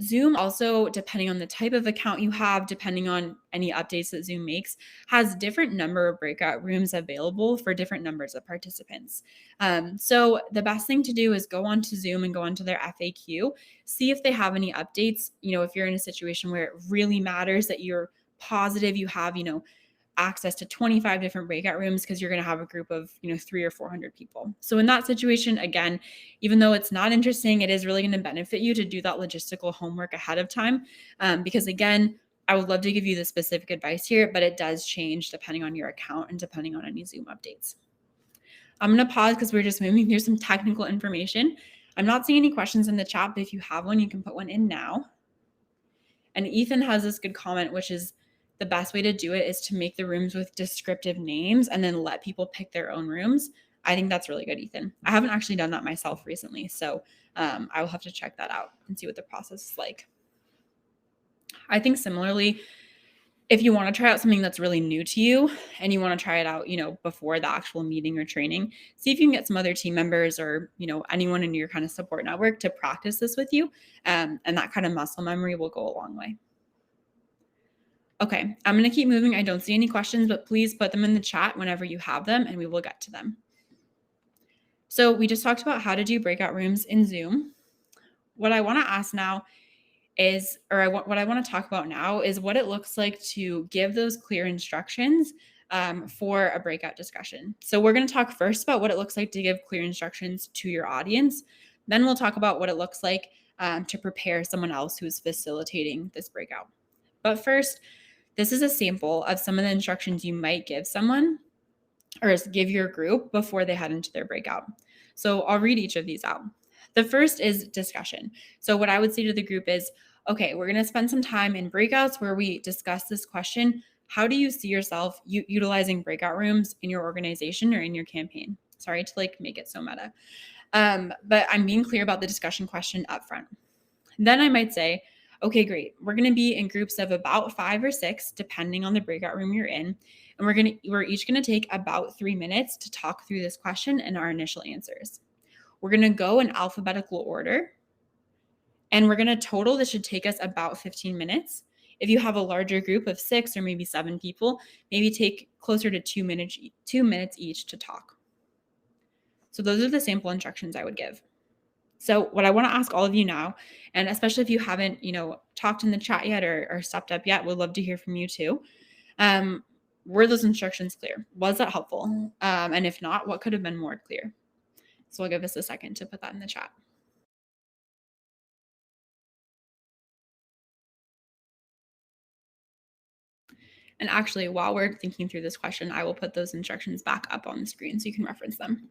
Zoom also, depending on the type of account you have, depending on any updates that Zoom makes, has different number of breakout rooms available for different numbers of participants. So the best thing to do is go onto Zoom and go onto their FAQ, see if they have any updates. If you're in a situation where it really matters that you're positive you have, access to 25 different breakout rooms because you're going to have a group of 300 or 400 people. So in that situation, again, even though it's not interesting, it is really going to benefit you to do that logistical homework ahead of time, because again, I would love to give you the specific advice here, but it does change depending on your account and depending on any Zoom updates. I'm going to pause because we're just moving through some technical information. I'm not seeing any questions in the chat, but if you have one, you can put one in now. And Ethan has this good comment, which is the best way to do it is to make the rooms with descriptive names and then let people pick their own rooms. I think that's really good, Ethan. I haven't actually done that myself recently, so I will have to check that out and see what the process is like. I think similarly, if you want to try out something that's really new to you and you want to try it out, before the actual meeting or training, see if you can get some other team members or, anyone in your kind of support network to practice this with you. And that kind of muscle memory will go a long way. Okay, I'm going to keep moving. I don't see any questions, but please put them in the chat whenever you have them and we will get to them. So we just talked about how to do breakout rooms in Zoom. What I want to ask now what I want to talk about now is what it looks like to give those clear instructions for a breakout discussion. So we're going to talk first about what it looks like to give clear instructions to your audience. Then we'll talk about what it looks like to prepare someone else who's facilitating this breakout. But first, this is a sample of some of the instructions you might give someone or give your group before they head into their breakout. So I'll read each of these out. The first is discussion. So what I would say to the group is, okay, we're going to spend some time in breakouts where we discuss this question. How do you see yourself utilizing breakout rooms in your organization or in your campaign? Sorry to make it so meta. But I'm being clear about the discussion question up front. Then I might say, okay, great. We're going to be in groups of about 5 or 6, depending on the breakout room you're in. And we're each going to take about 3 minutes to talk through this question and our initial answers. We're going to go in alphabetical order. And we're going to total, this should take us about 15 minutes. If you have a larger group of 6 or maybe 7 people, maybe take closer to 2 minutes each to talk. So those are the sample instructions I would give. So what I want to ask all of you now, and especially if you haven't, talked in the chat yet or stepped up yet, would love to hear from you too. Were those instructions clear? Was that helpful? And if not, what could have been more clear? So I'll give us a second to put that in the chat. And actually, while we're thinking through this question, I will put those instructions back up on the screen so you can reference them.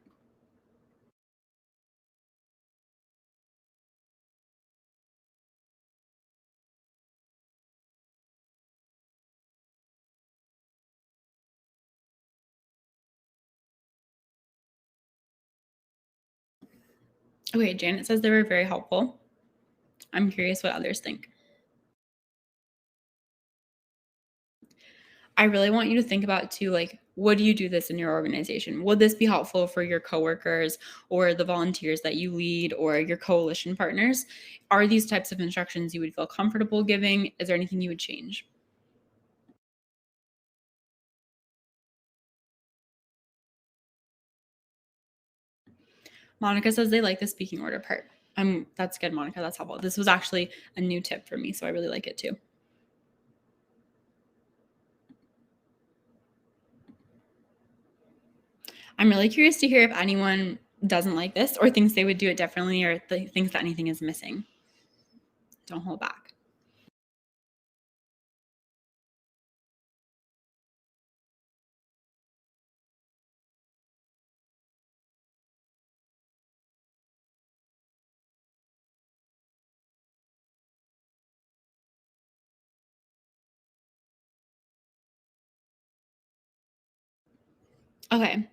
Okay, Janet says they were very helpful. I'm curious what others think. I really want you to think about too, would you do this in your organization? Would this be helpful for your coworkers or the volunteers that you lead or your coalition partners? Are these types of instructions you would feel comfortable giving? Is there anything you would change? Monica says they like the speaking order part. That's good, Monica. That's helpful. This was actually a new tip for me, so I really like it too. I'm really curious to hear if anyone doesn't like this or thinks they would do it differently or thinks that anything is missing. Don't hold back. Okay.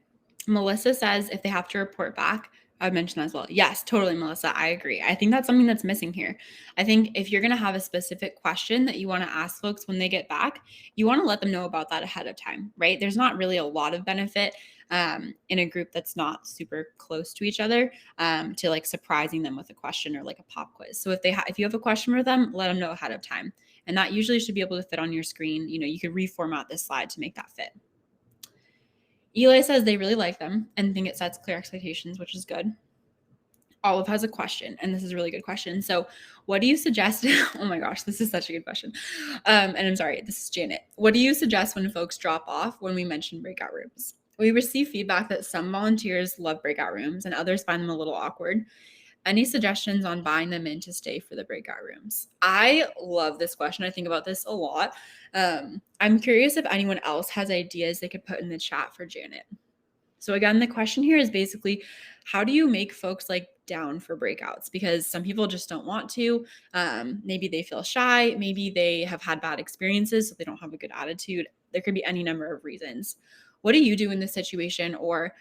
Melissa says if they have to report back, I would mention that as well. Yes, totally, Melissa. I agree. I think that's something that's missing here. I think if you're going to have a specific question that you want to ask folks when they get back, you want to let them know about that ahead of time, right? There's not really a lot of benefit in a group that's not super close to each other to surprising them with a question or a pop quiz. So if you have a question for them, let them know ahead of time. And that usually should be able to fit on your screen. You could reformat this slide to make that fit. Eli says they really like them and think it sets clear expectations, which is good. Olive has a question, and this is a really good question. So what do you suggest? Oh my gosh, this is such a good question. And I'm sorry, this is Janet. What do you suggest when folks drop off when we mention breakout rooms? We receive feedback that some volunteers love breakout rooms and others find them a little awkward. Any suggestions on buying them in to stay for the breakout rooms? I love this question. I think about this a lot. I'm curious if anyone else has ideas they could put in the chat for Janet. So again, the question here is basically, how do you make folks down for breakouts? Because some people just don't want to. Maybe they feel shy. Maybe they have had bad experiences, so they don't have a good attitude. There could be any number of reasons. What do you do in this situation, or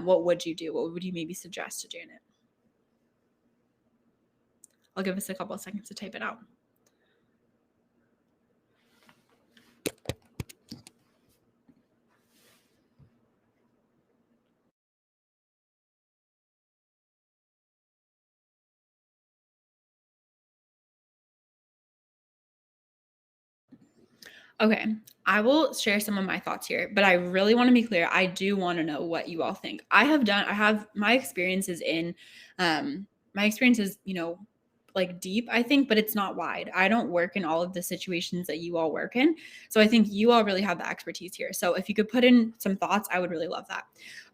what would you do? What would you maybe suggest to Janet? I'll give us a couple of seconds to type it out. Okay, I will share some of my thoughts here, but I really want to be clear. I do want to know what you all think. I have my experiences in, like deep, I think, but it's not wide. I don't work in all of the situations that you all work in. So I think you all really have the expertise here. So if you could put in some thoughts, I would really love that.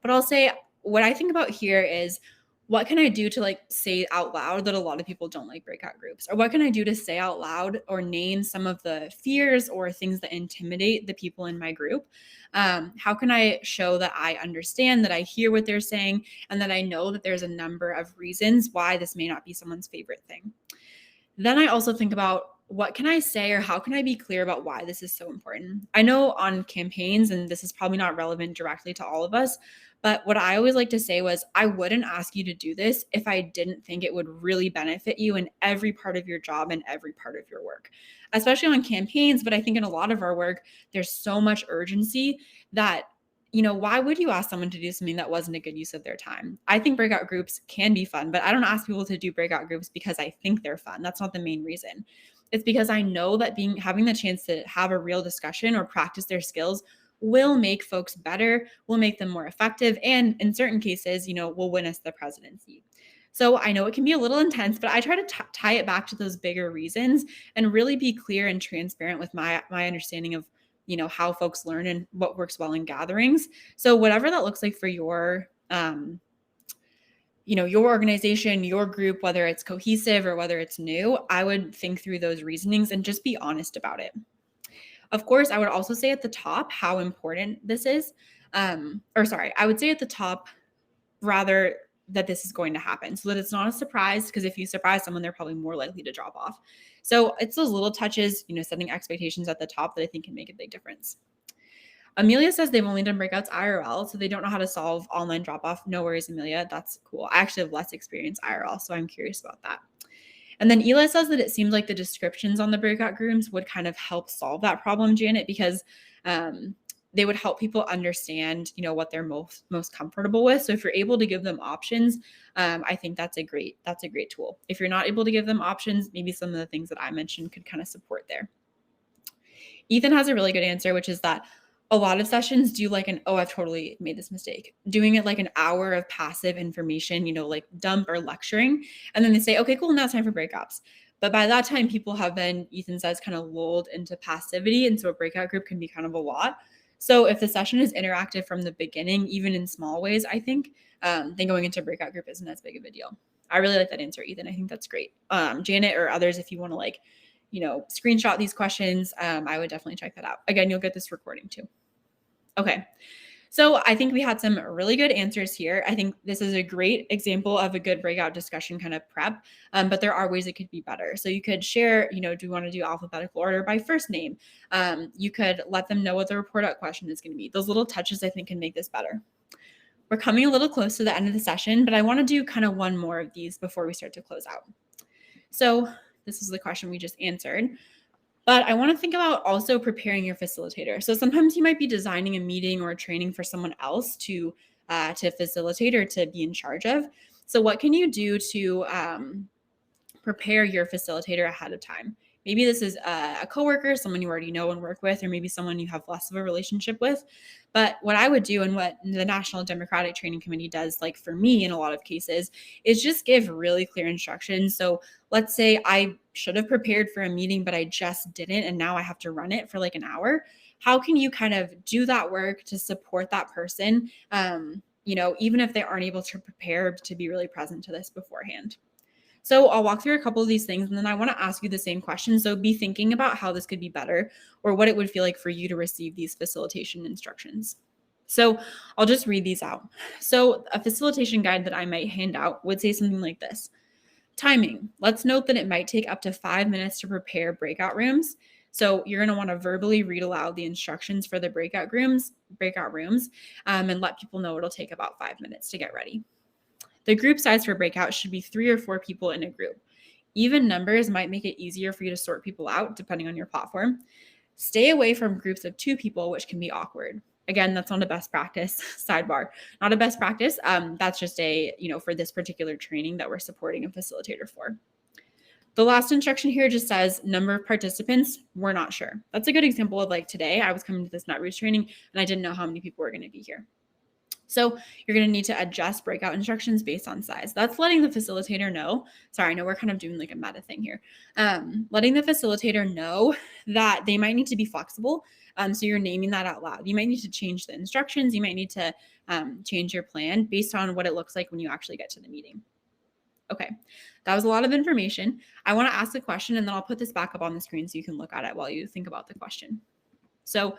But I'll say what I think about here is, what can I do to like say out loud that a lot of people don't like breakout groups? Or what can I do to say out loud or name some of the fears or things that intimidate the people in my group? How can I show that I understand, that I hear what they're saying, and that I know that there's a number of reasons why this may not be someone's favorite thing? Then I also think about, what can I say or how can I be clear about why this is so important? I know on campaigns, and this is probably not relevant directly to all of us, but what I always like to say was, I wouldn't ask you to do this if I didn't think it would really benefit you in every part of your job and every part of your work, especially on campaigns. But I think in a lot of our work, there's so much urgency that, why would you ask someone to do something that wasn't a good use of their time? I think breakout groups can be fun, but I don't ask people to do breakout groups because I think they're fun. That's not the main reason. It's because I know that having the chance to have a real discussion or practice their skills will make folks better, will make them more effective, and in certain cases, will win us the presidency. So I know it can be a little intense, but I try to tie it back to those bigger reasons and really be clear and transparent with my understanding of how folks learn and what works well in gatherings. So whatever that looks like for your your organization, your group, whether it's cohesive or whether it's new, I would think through those reasonings and just be honest about it. Of course, I would also say at the top how important this is. I would say at the top, rather, that this is going to happen so that it's not a surprise, because if you surprise someone, they're probably more likely to drop off. So it's those little touches, setting expectations at the top, that I think can make a big difference. Amelia says they've only done breakouts IRL, so they don't know how to solve online drop-off. No worries, Amelia. That's cool. I actually have less experience IRL, so I'm curious about that. And then Eli says that it seems like the descriptions on the breakout rooms would kind of help solve that problem, Janet, because they would help people understand, what they're most comfortable with. So if you're able to give them options, I think that's a great tool. If you're not able to give them options, maybe some of the things that I mentioned could kind of support there. Ethan has a really good answer, which is that a lot of sessions do like I've totally made this mistake. Doing it like an hour of passive information, like dump or lecturing. And then they say, okay, cool, now it's time for breakouts. But by that time, people have been, Ethan says, kind of lulled into passivity. And so a breakout group can be kind of a lot. So if the session is interactive from the beginning, even in small ways, I think, then going into breakout group isn't as big of a deal. I really like that answer, Ethan. I think that's great. Janet or others, if you want to screenshot these questions, I would definitely check that out. Again, you'll get this recording too. Okay. So I think we had some really good answers here. I think this is a great example of a good breakout discussion kind of prep, but there are ways it could be better. So you could share, do you want to do alphabetical order by first name? You could let them know what the report out question is going to be. Those little touches I think can make this better. We're coming a little close to the end of the session, but I want to do kind of one more of these before we start to close out. So this is the question we just answered. But I want to think about also preparing your facilitator. So sometimes you might be designing a meeting or a training for someone else to facilitate or to be in charge of. So what can you do to prepare your facilitator ahead of time? Maybe this is a coworker, someone you already know and work with, or maybe someone you have less of a relationship with. But what I would do, and what the National Democratic Training Committee does, like for me in a lot of cases, is just give really clear instructions. So let's say I should have prepared for a meeting, but I just didn't, and now I have to run it for like an hour. How can you kind of do that work to support that person, even if they aren't able to prepare to be really present to this beforehand? So I'll walk through a couple of these things, and then I want to ask you the same question. So be thinking about how this could be better, or what it would feel like for you to receive these facilitation instructions. So I'll just read these out. So a facilitation guide that I might hand out would say something like this. Timing. Let's note that it might take up to 5 minutes to prepare breakout rooms. So you're going to want to verbally read aloud the instructions for the breakout rooms, and let people know it'll take about 5 minutes to get ready. The group size for breakout should be 3 or 4 people in a group. Even numbers might make it easier for you to sort people out depending on your platform. Stay away from groups of 2 people, which can be awkward. Again, that's not a best practice, sidebar, not a best practice. That's just for this particular training that we're supporting a facilitator for. The last instruction here just says number of participants, we're not sure. That's a good example of like today, I was coming to this Netroots training and I didn't know how many people were going to be here. So you're going to need to adjust breakout instructions based on size. That's letting the facilitator know. Sorry, I know we're kind of doing like a meta thing here. Letting the facilitator know that they might need to be flexible. So you're naming that out loud. You might need to change the instructions. You might need to change your plan based on what it looks like when you actually get to the meeting. Okay, that was a lot of information. I want to ask a question, and then I'll put this back up on the screen so you can look at it while you think about the question. So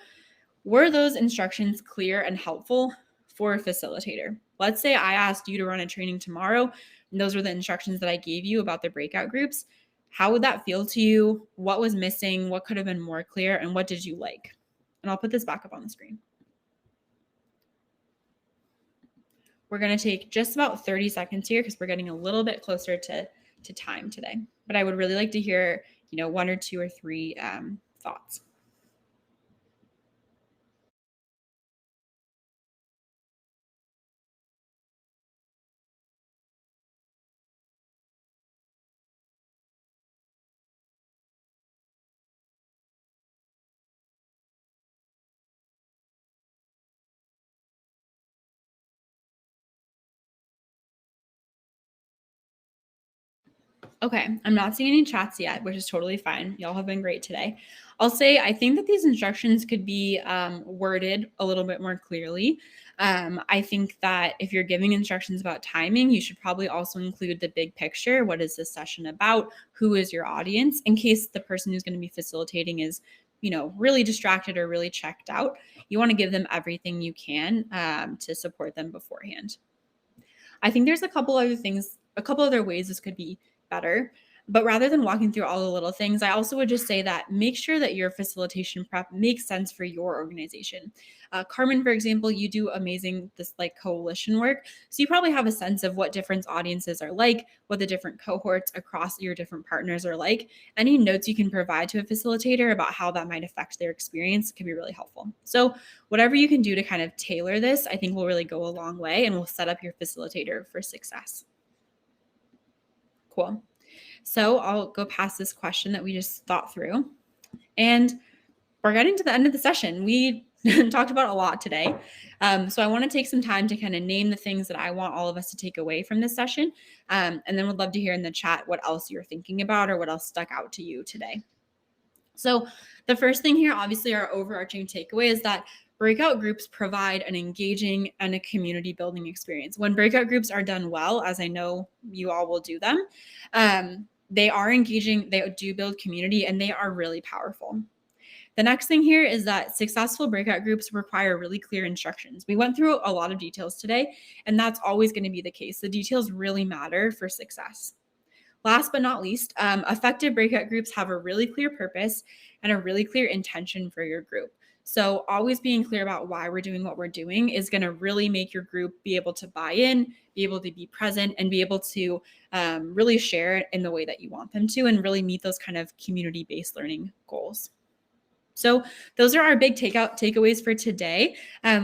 were those instructions clear and helpful for a facilitator? Let's say I asked you to run a training tomorrow, and those were the instructions that I gave you about the breakout groups. How would that feel to you? What was missing? What could have been more clear? And what did you like? And I'll put this back up on the screen. We're going to take just about 30 seconds here because we're getting a little bit closer to time today. But I would really like to hear, one or two or three thoughts. Okay, I'm not seeing any chats yet, which is totally fine. Y'all have been great today. I'll say I think that these instructions could be worded a little bit more clearly. I think that if you're giving instructions about timing, you should probably also include the big picture. What is this session about? Who is your audience? In case the person who's going to be facilitating is, really distracted or really checked out, you want to give them everything you can to support them beforehand. I think there's a couple other ways this could be better. But rather than walking through all the little things, I also would just say that make sure that your facilitation prep makes sense for your organization. Carmen, for example, you do amazing this like coalition work. So you probably have a sense of what different audiences are like, what the different cohorts across your different partners are like. Any notes you can provide to a facilitator about how that might affect their experience can be really helpful. So whatever you can do to kind of tailor this, I think will really go a long way and will set up your facilitator for success. Cool. So I'll go past this question that we just thought through. And we're getting to the end of the session. We talked about a lot today. So I want to take some time to kind of name the things that I want all of us to take away from this session. And then would love to hear in the chat what else you're thinking about or what else stuck out to you today. So the first thing here, obviously our overarching takeaway is that breakout groups provide an engaging and a community building experience. When breakout groups are done well, as I know you all will do them, they are engaging, they do build community, and they are really powerful. The next thing here is that successful breakout groups require really clear instructions. We went through a lot of details today, and that's always going to be the case. The details really matter for success. Last but not least, effective breakout groups have a really clear purpose and a really clear intention for your group. So always being clear about why we're doing what we're doing is going to really make your group be able to buy in, be able to be present, and be able to really share it in the way that you want them to and really meet those kind of community-based learning goals. So those are our big takeaways for today.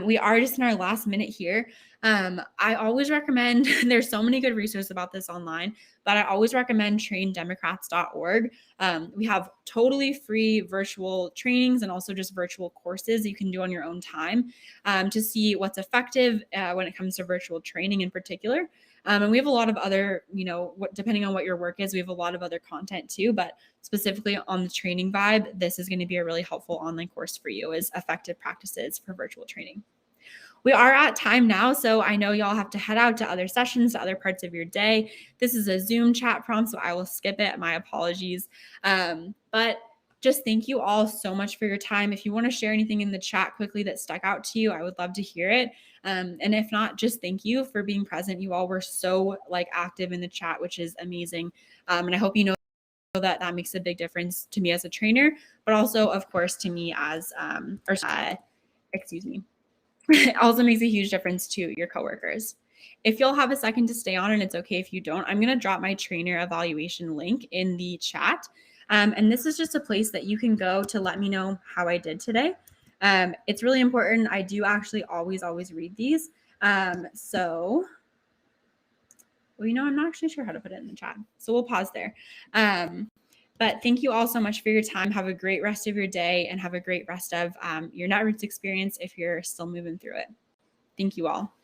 We are just in our last minute here. I always recommend, there's so many good resources about this online, but I always recommend traindemocrats.org. We have totally free virtual trainings and also just virtual courses you can do on your own time to see what's effective when it comes to virtual training in particular. And we have a lot of other, depending on what your work is, we have a lot of other content too, but specifically on the training vibe, this is going to be a really helpful online course for you as effective practices for virtual training. We are at time now, so I know y'all have to head out to other sessions, to other parts of your day. This is a Zoom chat prompt, so I will skip it. My apologies. But just thank you all so much for your time. If you want to share anything in the chat quickly that stuck out to you, I would love to hear it. And if not, just thank you for being present. You all were so active in the chat, which is amazing. And I hope you know that makes a big difference to me as a trainer, but also, of course, to me as, it also makes a huge difference to your coworkers. If you'll have a second to stay on, and it's okay if you don't, I'm going to drop my trainer evaluation link in the chat. And this is just a place that you can go to let me know how I did today. It's really important. I do actually always read these. So, I'm not actually sure how to put it in the chat. So we'll pause there. But thank you all so much for your time. Have a great rest of your day and have a great rest of your Netroots experience if you're still moving through it. Thank you all.